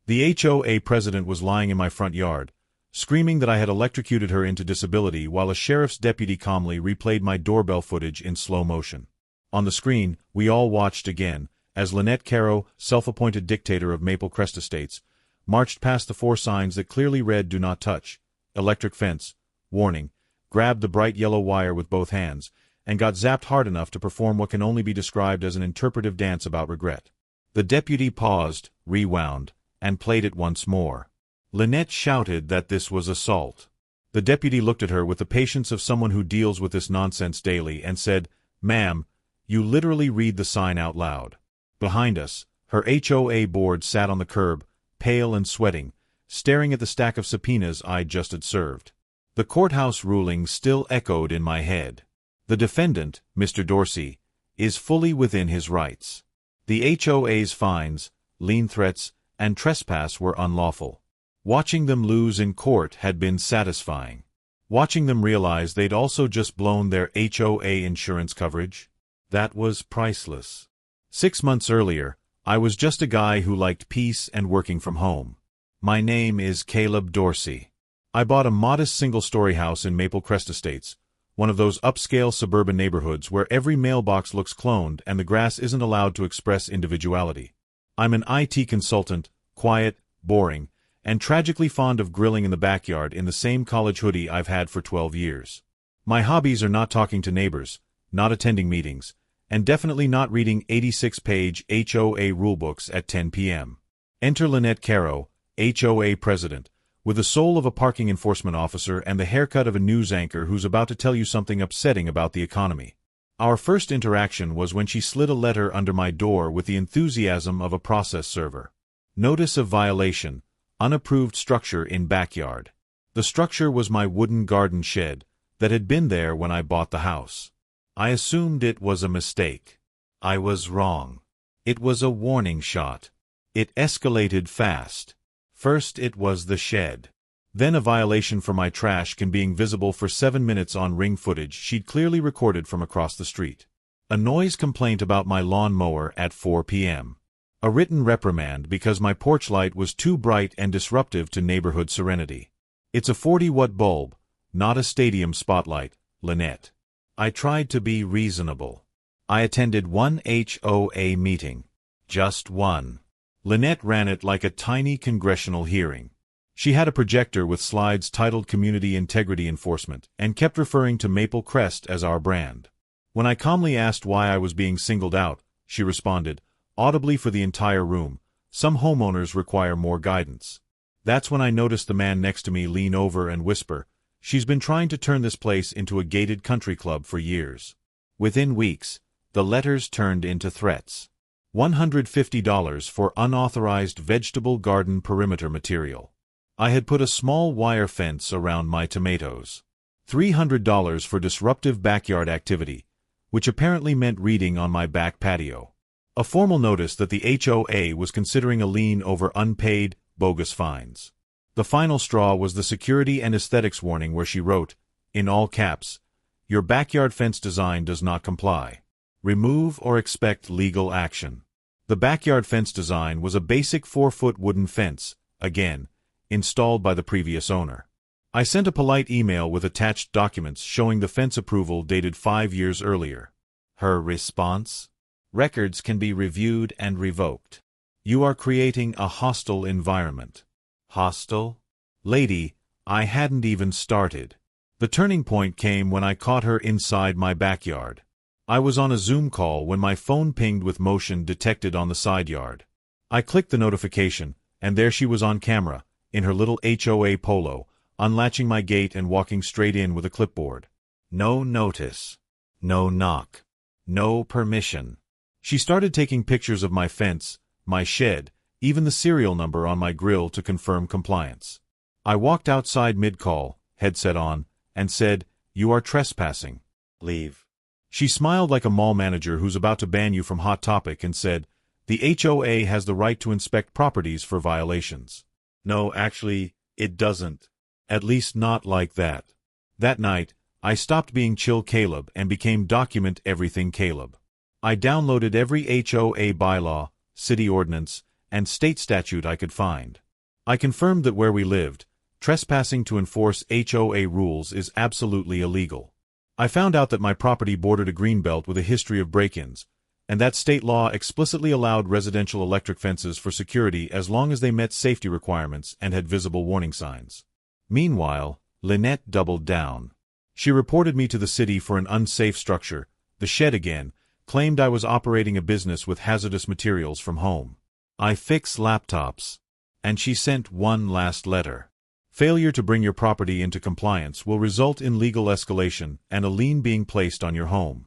The HOA president was lying in my front yard, screaming that I had electrocuted her into disability while a sheriff's deputy calmly replayed my doorbell footage in slow motion. On the screen, we all watched again, as Lynette Caro, self-appointed dictator of Maple Crest Estates, marched past the 4 signs that clearly read "Do Not Touch," electric fence, warning, grabbed the bright yellow wire with both hands, and got zapped hard enough to perform what can only be described as an interpretive dance about regret. The deputy paused, rewound, and played it once more. Lynette shouted that this was assault. The deputy looked at her with the patience of someone who deals with this nonsense daily and said, "Ma'am, you literally read the sign out loud." Behind us, her HOA board sat on the curb, pale and sweating, staring at the stack of subpoenas I'd just observed. The courthouse ruling still echoed in my head. The defendant, Mr. Dorsey, is fully within his rights. The HOA's fines, lien threats, and trespass were unlawful. Watching them lose in court had been satisfying. Watching them realize they'd also just blown their HOA insurance coverage, that was priceless. 6 months earlier, I was just a guy who liked peace and working from home. My name is Caleb Dorsey. I bought a modest single-story house in Maple Crest Estates, one of those upscale suburban neighborhoods where every mailbox looks cloned and the grass isn't allowed to express individuality. I'm an IT consultant, quiet, boring, and tragically fond of grilling in the backyard in the same college hoodie I've had for 12 years. My hobbies are not talking to neighbors, not attending meetings, and definitely not reading 86-page HOA rulebooks at 10 p.m. Enter Lynette Caro, HOA president, with the soul of a parking enforcement officer and the haircut of a news anchor who's about to tell you something upsetting about the economy. Our first interaction was when she slid a letter under my door with the enthusiasm of a process server. Notice of violation, unapproved structure in backyard. The structure was my wooden garden shed that had been there when I bought the house. I assumed it was a mistake. I was wrong. It was a warning shot. It escalated fast. First it was the shed. Then a violation for my trash can being visible for 7 minutes on Ring footage she'd clearly recorded from across the street. A noise complaint about my lawn mower at 4 p.m. A written reprimand because my porch light was too bright and disruptive to neighborhood serenity. It's a 40-watt bulb, not a stadium spotlight, Lynette. I tried to be reasonable. I attended one HOA meeting. Just one. Lynette ran it like a tiny congressional hearing. She had a projector with slides titled Community Integrity Enforcement and kept referring to Maple Crest as our brand. When I calmly asked why I was being singled out, she responded, audibly for the entire room, "Some homeowners require more guidance." That's when I noticed the man next to me lean over and whisper, "She's been trying to turn this place into a gated country club for years." Within weeks, the letters turned into threats. $150 for unauthorized vegetable garden perimeter material. I had put a small wire fence around my tomatoes. $300 for disruptive backyard activity, which apparently meant reading on my back patio. A formal notice that the HOA was considering a lien over unpaid, bogus fines. The final straw was the security and aesthetics warning where she wrote, in all caps, "Your backyard fence design does not comply. Remove or expect legal action." The backyard fence design was a basic 4-foot wooden fence, again, installed by the previous owner. I sent a polite email with attached documents showing the fence approval dated 5 years earlier. Her response? "Records can be reviewed and revoked. You are creating a hostile environment." Hostile? Lady, I hadn't even started. The turning point came when I caught her inside my backyard. I was on a Zoom call when my phone pinged with motion detected on the side yard. I clicked the notification, and there she was on camera, in her little HOA polo, unlatching my gate and walking straight in with a clipboard. No notice. No knock. No permission. She started taking pictures of my fence, my shed, even the serial number on my grill to confirm compliance. I walked outside mid-call, headset on, and said, "You are trespassing. Leave." She smiled like a mall manager who's about to ban you from Hot Topic and said, "The HOA has the right to inspect properties for violations." No, actually, it doesn't. At least not like that. That night, I stopped being Chill Caleb and became Document Everything Caleb. I downloaded every HOA bylaw, city ordinance, and state statute I could find. I confirmed that where we lived, trespassing to enforce HOA rules is absolutely illegal. I found out that my property bordered a greenbelt with a history of break-ins, and that state law explicitly allowed residential electric fences for security as long as they met safety requirements and had visible warning signs. Meanwhile, Lynette doubled down. She reported me to the city for an unsafe structure, the shed again, claimed I was operating a business with hazardous materials from home. I fix laptops. And she sent one last letter. Failure to bring your property into compliance will result in legal escalation and a lien being placed on your home.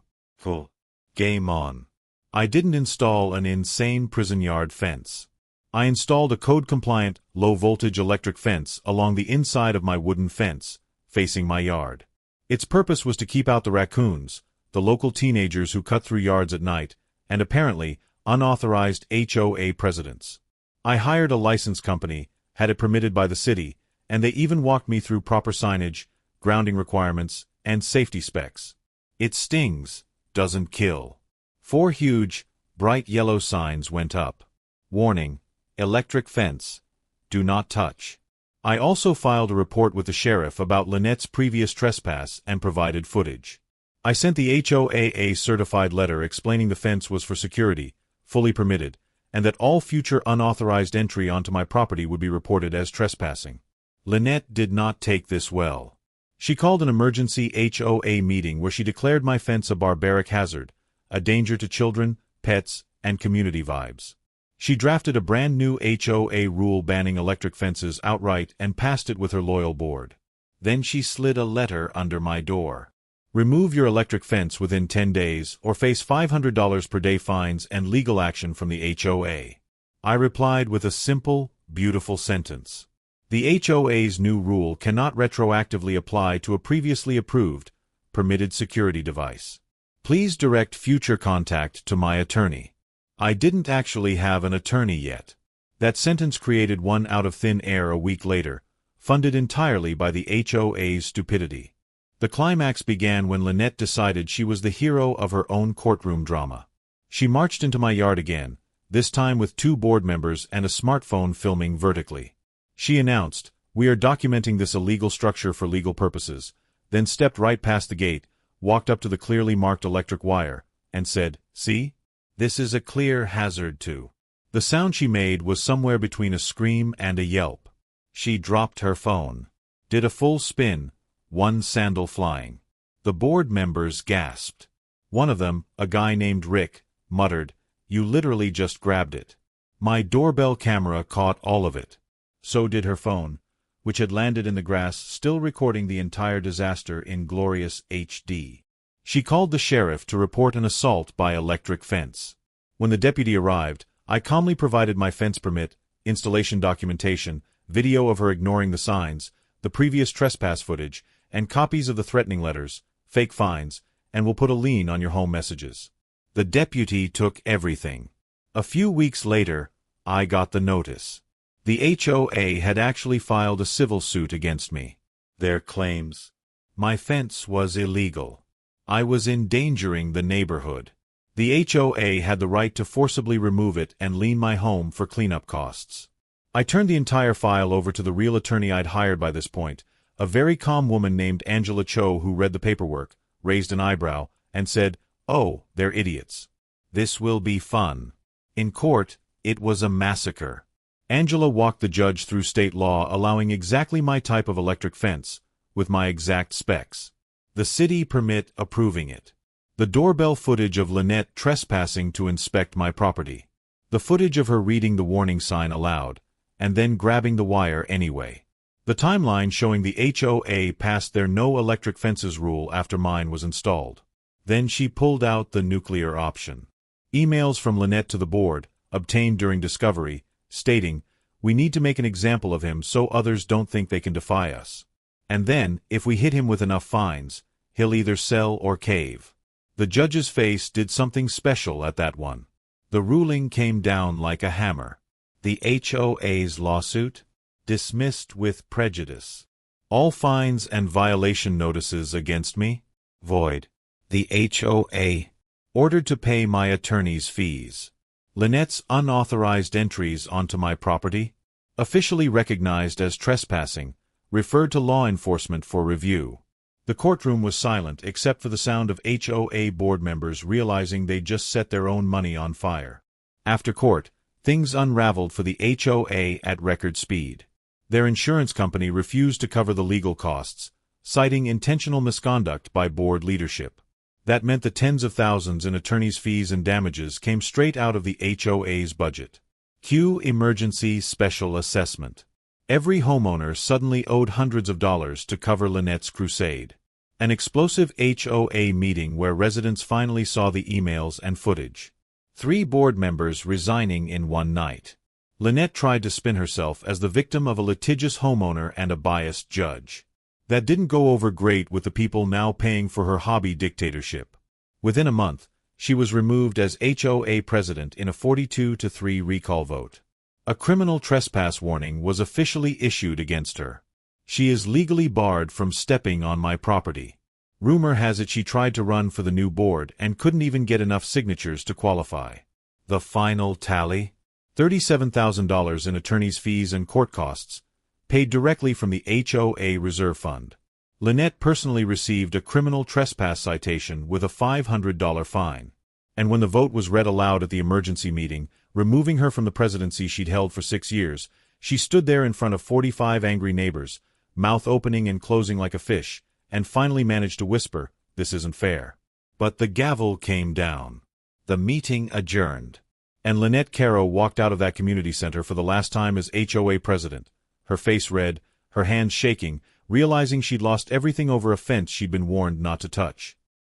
Game on. I didn't install an insane prison yard fence. I installed a code-compliant, low-voltage electric fence along the inside of my wooden fence, facing my yard. Its purpose was to keep out the raccoons, the local teenagers who cut through yards at night, and apparently unauthorized HOA presidents. I hired a license company, had it permitted by the city, and they even walked me through proper signage, grounding requirements, and safety specs. It stings, doesn't kill. 4 huge, bright yellow signs went up. Warning: electric fence. Do not touch. I also filed a report with the sheriff about Lynette's previous trespass and provided footage. I sent the HOA a certified letter explaining the fence was for security, fully permitted, and that all future unauthorized entry onto my property would be reported as trespassing. Lynette did not take this well. She called an emergency HOA meeting where she declared my fence a barbaric hazard, a danger to children, pets, and community vibes. She drafted a brand new HOA rule banning electric fences outright and passed it with her loyal board. Then she slid a letter under my door. Remove your electric fence within 10 days or face $500 per day fines and legal action from the HOA. I replied with a simple, beautiful sentence. The HOA's new rule cannot retroactively apply to a previously approved, permitted security device. Please direct future contact to my attorney. I didn't actually have an attorney yet. That sentence created one out of thin air a week later, funded entirely by the HOA's stupidity. The climax began when Lynette decided she was the hero of her own courtroom drama. She marched into my yard again, this time with 2 board members and a smartphone filming vertically. She announced, "We are documenting this illegal structure for legal purposes," then stepped right past the gate, walked up to the clearly marked electric wire, and said, "See? This is a clear hazard too." The sound she made was somewhere between a scream and a yelp. She dropped her phone. Did a full spin, one sandal flying. The board members gasped. One of them, a guy named Rick, muttered, "You literally just grabbed it." My doorbell camera caught all of it. So did her phone, which had landed in the grass, still recording the entire disaster in glorious HD. She called the sheriff to report an assault by electric fence. When the deputy arrived, I calmly provided my fence permit, installation documentation, video of her ignoring the signs, the previous trespass footage, and copies of the threatening letters, fake fines, and will put a lien on your home messages. The deputy took everything. A few weeks later, I got the notice. The HOA had actually filed a civil suit against me. Their claims: my fence was illegal. I was endangering the neighborhood. The HOA had the right to forcibly remove it and lien my home for cleanup costs. I turned the entire file over to the real attorney I'd hired by this point, a very calm woman named Angela Cho, who read the paperwork, raised an eyebrow, and said, "Oh, they're idiots. This will be fun." In court, it was a massacre. Angela walked the judge through state law allowing exactly my type of electric fence, with my exact specs. The city permit approving it. The doorbell footage of Lynette trespassing to inspect my property. The footage of her reading the warning sign aloud, and then grabbing the wire anyway. The timeline showing the HOA passed their no electric fences rule after mine was installed. Then she pulled out the nuclear option. Emails from Lynette to the board, obtained during discovery, stating, "We need to make an example of him so others don't think they can defy us. And then, if we hit him with enough fines, he'll either sell or cave." The judge's face did something special at that one. The ruling came down like a hammer. The HOA's lawsuit? Dismissed with prejudice. All fines and violation notices against me? Void. The HOA ordered to pay my attorney's fees. Lynette's unauthorized entries onto my property, officially recognized as trespassing, referred to law enforcement for review. The courtroom was silent except for the sound of HOA board members realizing they'd just set their own money on fire. After court, things unraveled for the HOA at record speed. Their insurance company refused to cover the legal costs, citing intentional misconduct by board leadership. That meant the tens of thousands in attorneys' fees and damages came straight out of the HOA's budget. Cue emergency special assessment. Every homeowner suddenly owed hundreds of dollars to cover Lynette's crusade. An explosive HOA meeting where residents finally saw the emails and footage. 3 board members resigning in one night. Lynette tried to spin herself as the victim of a litigious homeowner and a biased judge. That didn't go over great with the people now paying for her hobby dictatorship. Within a month, she was removed as HOA president in a 42-3 recall vote. A criminal trespass warning was officially issued against her. She is legally barred from stepping on my property. Rumor has it she tried to run for the new board and couldn't even get enough signatures to qualify. The final tally? $37,000 in attorney's fees and court costs, paid directly from the HOA Reserve Fund. Lynette personally received a criminal trespass citation with a $500 fine. And when the vote was read aloud at the emergency meeting, removing her from the presidency she'd held for 6 years, she stood there in front of 45 angry neighbors, mouth opening and closing like a fish, and finally managed to whisper, "This isn't fair." But the gavel came down. The meeting adjourned. And Lynette Caro walked out of that community center for the last time as HOA president, her face red, her hands shaking, realizing she'd lost everything over a fence she'd been warned not to touch.